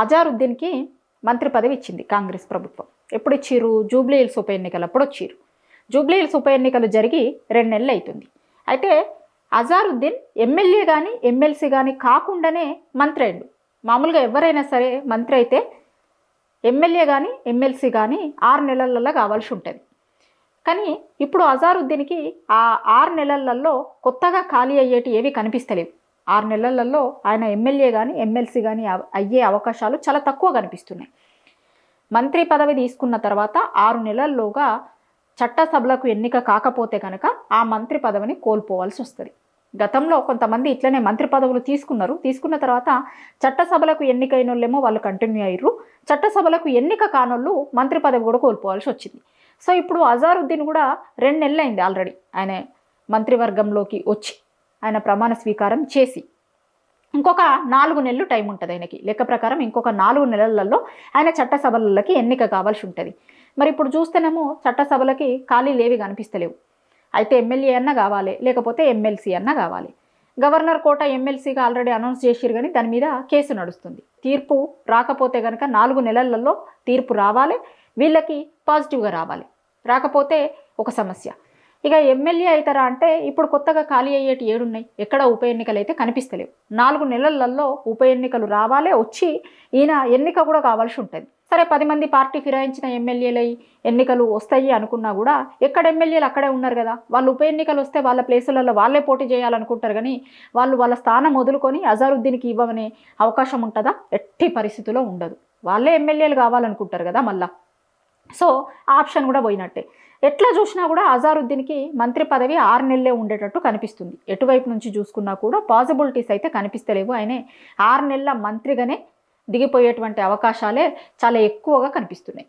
అజారుద్దీన్కి మంత్రి పదవి ఇచ్చింది కాంగ్రెస్ ప్రభుత్వం. ఎప్పుడు ఇచ్చిర్రు? జూబ్లీ హిల్స్ ఉప ఎన్నికలప్పుడు వచ్చిర్రు. జూబ్లీ హిల్స్ ఉప ఎన్నికలు జరిగి 2 నెలలు అవుతుంది. అయితే అజారుద్దీన్ ఎమ్మెల్యే కానీ ఎమ్మెల్సీ కానీ కాకుండానే మంత్రి అయ్యిండు. మామూలుగా ఎవరైనా సరే మంత్రి అయితే ఎమ్మెల్యే కానీ ఎమ్మెల్సీ కానీ 6 నెలలలో కావాల్సి ఉంటుంది. కానీ ఇప్పుడు అజారుద్దీన్కి ఆ 6 నెలలలో కొత్తగా ఖాళీ అయ్యేటి ఏవి కనిపిస్తలేవు. 6 నెలలలో ఆయన ఎమ్మెల్యే కానీ ఎమ్మెల్సీ కానీ అయ్యే అవకాశాలు చాలా తక్కువ కనిపిస్తున్నాయి. మంత్రి పదవి తీసుకున్న తర్వాత 6 నెలల్లోగా చట్టసభలకు ఎన్నిక కాకపోతే కనుక ఆ మంత్రి పదవిని కోల్పోవాల్సి వస్తుంది. గతంలో కొంతమంది ఇట్లనే మంత్రి పదవులు తీసుకున్న తర్వాత చట్టసభలకు ఎన్నికైన వాళ్ళేమో వాళ్ళు కంటిన్యూ అయ్యారు, చట్టసభలకు ఎన్నిక కానోళ్ళు మంత్రి పదవి కూడా కోల్పోవాల్సి వచ్చింది. సో ఇప్పుడు అజారుద్దీన్ కూడా 2 నెలలు అయింది ఆల్రెడీ ఆయన మంత్రివర్గంలోకి వచ్చి ఆయన ప్రమాణ స్వీకారం చేసి. ఇంకొక 4 నెలలు టైం ఉంటుంది ఆయనకి. లెక్క ప్రకారం ఇంకొక 4 నెలలలో ఆయన చట్టసభలకి ఎన్నిక కావాల్సి ఉంటుంది. మరి ఇప్పుడు చూస్తేనేమో చట్టసభలకి ఖాళీలు ఏవి కనిపిస్తలేవు. అయితే ఎమ్మెల్యే అన్నా కావాలి, లేకపోతే ఎమ్మెల్సీ అన్నా కావాలి. గవర్నర్ కోట ఎమ్మెల్సీగా ఆల్రెడీ అనౌన్స్ చేసిరు, కానీ దాని మీద కేసు నడుస్తుంది. తీర్పు రాకపోతే కనుక 4 నెలలలో తీర్పు రావాలి, వీళ్ళకి పాజిటివ్గా రావాలి. రాకపోతే ఒక సమస్య. ఇక ఎమ్మెల్యే అవుతారా అంటే ఇప్పుడు కొత్తగా ఖాళీ అయ్యేటి ఏడున్నాయి, ఎక్కడ ఉప ఎన్నికలు అయితే కనిపిస్తలేవు. 4 నెలలలో ఉప ఎన్నికలు రావాలి, వచ్చి ఈయన ఎన్నిక కూడా కావాల్సి ఉంటుంది. సరే 10 మంది పార్టీ ఫిరాయించిన ఎమ్మెల్యేలై ఎన్నికలు వస్తాయి అనుకున్నా కూడా ఎక్కడ ఎమ్మెల్యేలు అక్కడే ఉన్నారు కదా. వాళ్ళు ఉప ఎన్నికలు వస్తే వాళ్ళ ప్లేసులలో వాళ్ళే పోటీ చేయాలనుకుంటారు, కానీ వాళ్ళు వాళ్ళ స్థానం వదులుకొని అజారుద్దీన్కి ఇవ్వమనే అవకాశం ఉంటుందా? ఎట్టి పరిస్థితుల్లో ఉండదు. వాళ్ళే ఎమ్మెల్యేలు కావాలనుకుంటారు కదా మళ్ళా. సో ఆప్షన్ కూడా పోయినట్టే. ఎట్లా చూసినా కూడా అజారుద్దీన్కి మంత్రి పదవి 6 నెలలే ఉండేటట్టు కనిపిస్తుంది. ఎటువైపు నుంచి చూసుకున్నా కూడా పాసిబిలిటీస్ అయితే కనిపిస్తలేవు. ఆయనే 6 నెలల మంత్రిగానే దిగిపోయేటువంటి అవకాశాలే చాలా ఎక్కువగా కనిపిస్తున్నాయి.